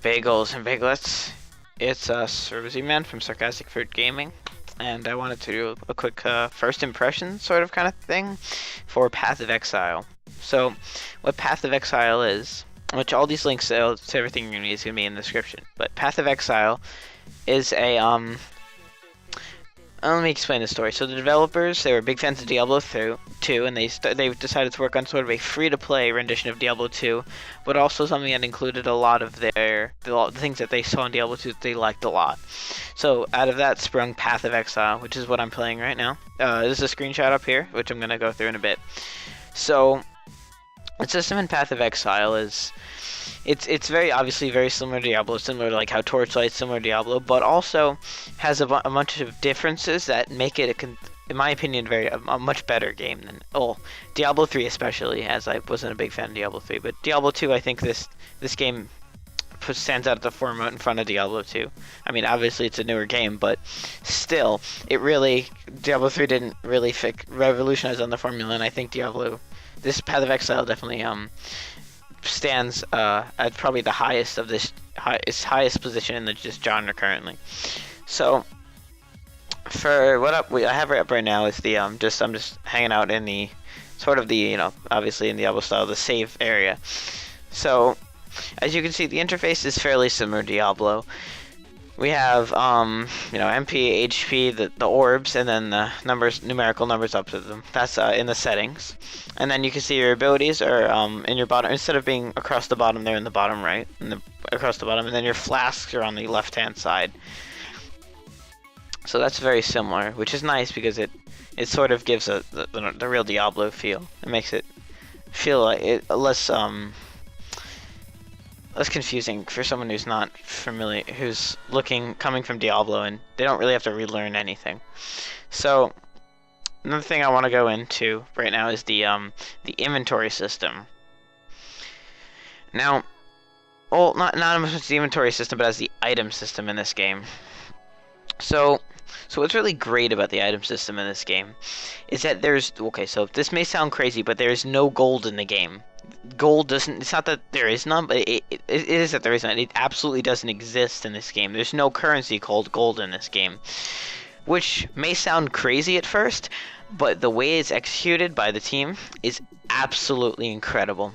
bagels and baglets. It's Cersei Man from Sarcastic Fruit Gaming, and I wanted to do a quick first impression sort of kind of thing for Path of Exile. So, what Path of Exile is, which all these links to everything you need is going to be in the description, but Path of Exile is a let me explain the story. So the developers, they were big fans of Diablo 2, and they decided to work on sort of a free-to-play rendition of Diablo 2, but also something that included a lot of the things that they saw in Diablo 2 that they liked a lot. So out of that sprung Path of Exile, which is what I'm playing right now. This is a screenshot up here, which I'm going to go through in a bit. So the system in Path of Exile is... It's very obviously very similar to Diablo, similar to like how Torchlight's similar to Diablo, but also has a bunch of differences that make it, in my opinion, a much better game than Diablo 3 especially, as I wasn't a big fan of Diablo 3, but Diablo 2, I think this game stands out at the forefront in front of Diablo 2. I mean, obviously it's a newer game, but still, Diablo 3 didn't really revolutionize on the formula, and I think this Path of Exile definitely stands at probably the highest of its highest position in this genre currently. So for I have right up right now is the I'm just hanging out in the sort of the obviously in Diablo style, the save area. So as you can see, the interface is fairly similar to Diablo. We have MP, HP, the orbs, and then the numerical numbers up to them. That's in the settings. And then you can see your abilities are in your bottom, instead of being across the bottom, they're in the bottom right, across the bottom, and then your flasks are on the left-hand side. So that's very similar, which is nice because it sort of gives the real Diablo feel. It makes it feel like less confusing for someone who's not familiar, who's coming from Diablo, and they don't really have to relearn anything. So another thing I want to go into right now is the inventory system. Now, not as much as the inventory system, but as the item system in this game. So what's really great about the item system in this game is that so this may sound crazy, but there's no gold in the game. It's not that there is none, but it is that there is none. It absolutely doesn't exist in this game. There's no currency called gold in this game, which may sound crazy at first, but the way it's executed by the team is absolutely incredible.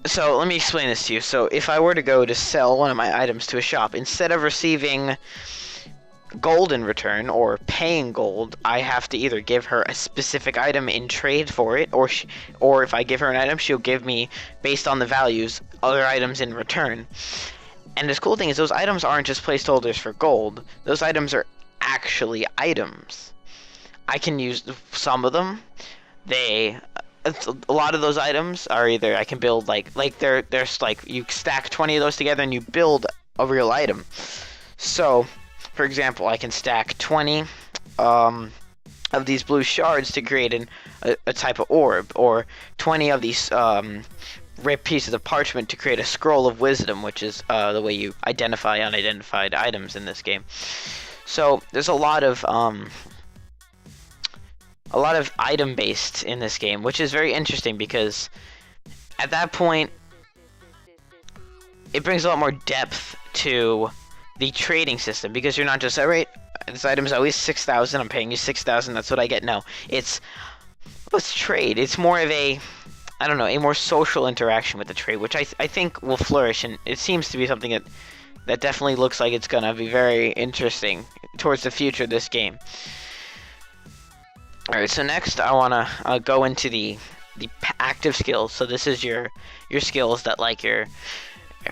So let me explain this to you. So if I were to go to sell one of my items to a shop, instead of receiving gold in return or paying gold, I have to either give her a specific item in trade for it, or if I give her an item, she'll give me, based on the values, other items in return. And this cool thing is those items aren't just placeholders for gold. Those items are actually items. I can use some of them. A lot of those items are either I can build there's you stack 20 of those together and you build a real item. So for example, I can stack 20 of these blue shards to create a type of orb, or 20 of these ripped pieces of parchment to create a scroll of wisdom, which is the way you identify unidentified items in this game. So there's a lot of item based in this game, which is very interesting because at that point it brings a lot more depth to the trading system, because you're not just, alright, this item is always 6,000, I'm paying you 6,000, that's what I get. No, let's trade. It's more of a more social interaction with the trade, which I think will flourish, and it seems to be something that definitely looks like it's gonna be very interesting towards the future of this game. Alright, so next I wanna go into the active skills. So this is your skills that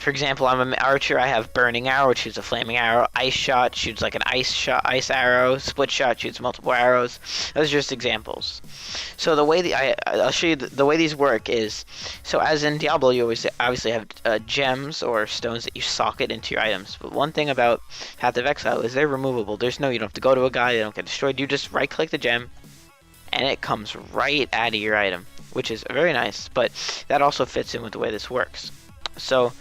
for example, I'm an archer. I have burning arrow, which shoots a flaming arrow. Ice shot shoots like an ice arrow. Split shot shoots multiple arrows. Those are just examples. So the way I'll show you the way these work is, so as in Diablo, you obviously have gems or stones that you socket into your items. But one thing about Path of Exile is they're removable. You don't have to go to a guy. They don't get destroyed. You just right click the gem, and it comes right out of your item, which is very nice. But that also fits in with the way this works. So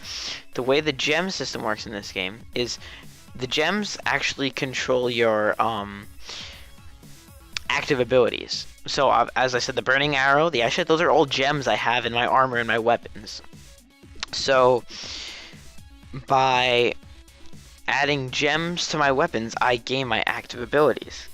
the way the gem system works in this game is the gems actually control your active abilities. So as I said, the burning arrow, the ice shot, those are all gems I have in my armor and my weapons. So by adding gems to my weapons, I gain my active abilities.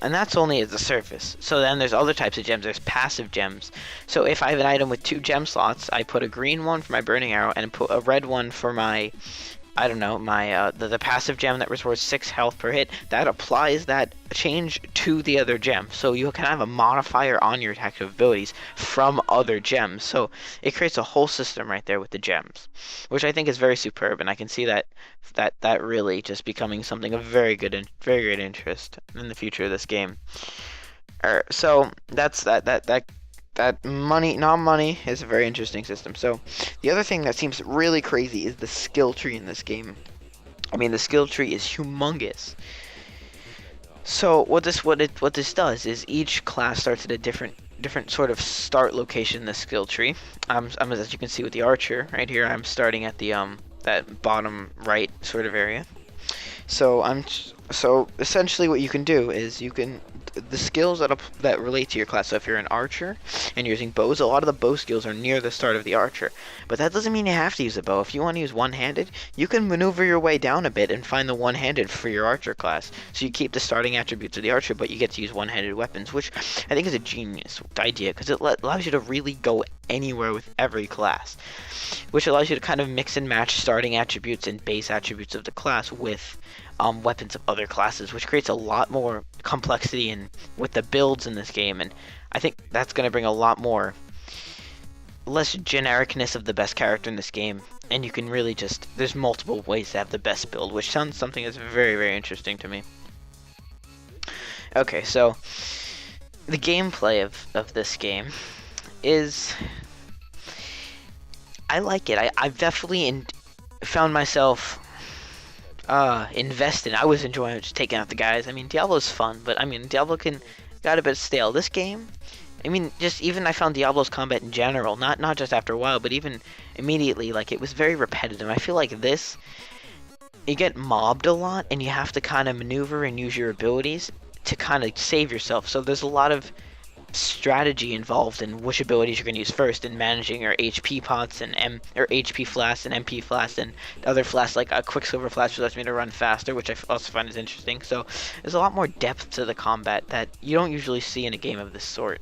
And that's only at the surface. So then there's other types of gems. There's passive gems. So if I have an item with 2 gem slots, I put a green one for my burning arrow and put a red one for my, I don't know, my the passive gem that restores 6 health per hit. That applies that change to the other gem. So you can have a modifier on your active abilities from other gems. So it creates a whole system right there with the gems, which I think is very superb, and I can see that really just becoming something of very great interest in the future of this game. So that's that money, non-money is a very interesting system. So the other thing that seems really crazy is the skill tree in this game. I mean, the skill tree is humongous. So what this does is each class starts at a different sort of start location in the skill tree. I'm as you can see with the archer right here. I'm starting at the that bottom right sort of area. So essentially what you can do is the skills that relate to your class. So if you're an archer and you're using bows, a lot of the bow skills are near the start of the archer. But that doesn't mean you have to use a bow. If you want to use one-handed, you can maneuver your way down a bit and find the one-handed for your archer class. So you keep the starting attributes of the archer, but you get to use one-handed weapons, which I think is a genius idea because it allows you to really go anywhere with every class, which allows you to kind of mix and match starting attributes and base attributes of the class with weapons of other classes, which creates a lot more complexity in with the builds in this game, and I think that's going to bring a lot more less genericness of the best character in this game, and you can really just there's multiple ways to have the best build, which sounds something that's very interesting to me. Okay, so the gameplay of this game is I like it. I've definitely found myself invested. I was enjoying just taking out the guys. I mean, Diablo's fun, but I mean, Diablo got a bit stale. This game, I mean, just even I found Diablo's combat in general, not just after a while, but even immediately, like it was very repetitive. I feel like this, you get mobbed a lot, and you have to kind of maneuver and use your abilities to kind of save yourself. So there's a lot of strategy involved in which abilities you're going to use first, and managing your HP pots and HP flasks and MP flasks and other flasks like a Quicksilver flask, which lets me to run faster, which I also find is interesting. So there's a lot more depth to the combat that you don't usually see in a game of this sort,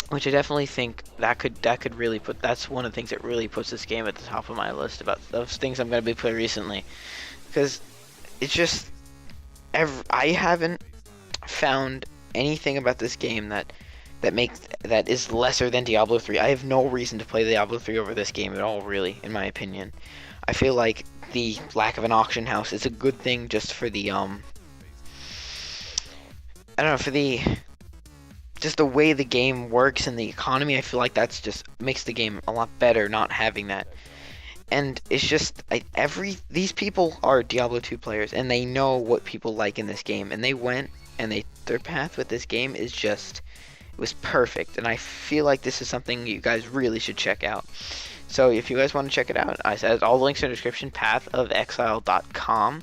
which I definitely think that could really that's one of the things that really puts this game at the top of my list about those things I'm going to be playing recently, because it's just I haven't found anything about this game that is lesser than Diablo 3. I have no reason to play Diablo 3 over this game at all, really, in my opinion. I feel like the lack of an auction house is a good thing just for the I don't know, for the just the way the game works and the economy. I feel like that's just makes the game a lot better not having that. And it's just these people are Diablo 2 players, and they know what people like in this game, and they went and their path with this game is just, it was perfect, and I feel like this is something you guys really should check out. So if you guys want to check it out, I said all the links in the description, pathofexile.com.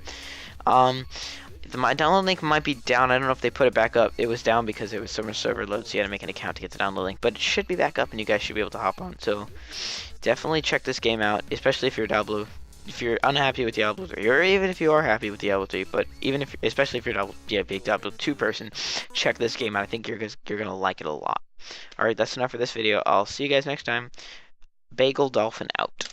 My download link might be down. I don't know if they put it back up. It was down because it was so much server load, so you had to make an account to get the download link, but it should be back up and you guys should be able to hop on. So definitely check this game out, especially if you're unhappy with Diablo 3, or even if you are happy with Diablo 3, but especially if you're a big Diablo 2 person, check this game out. I think you're gonna like it a lot. Alright, that's enough for this video. I'll see you guys next time. Bagel Dolphin out.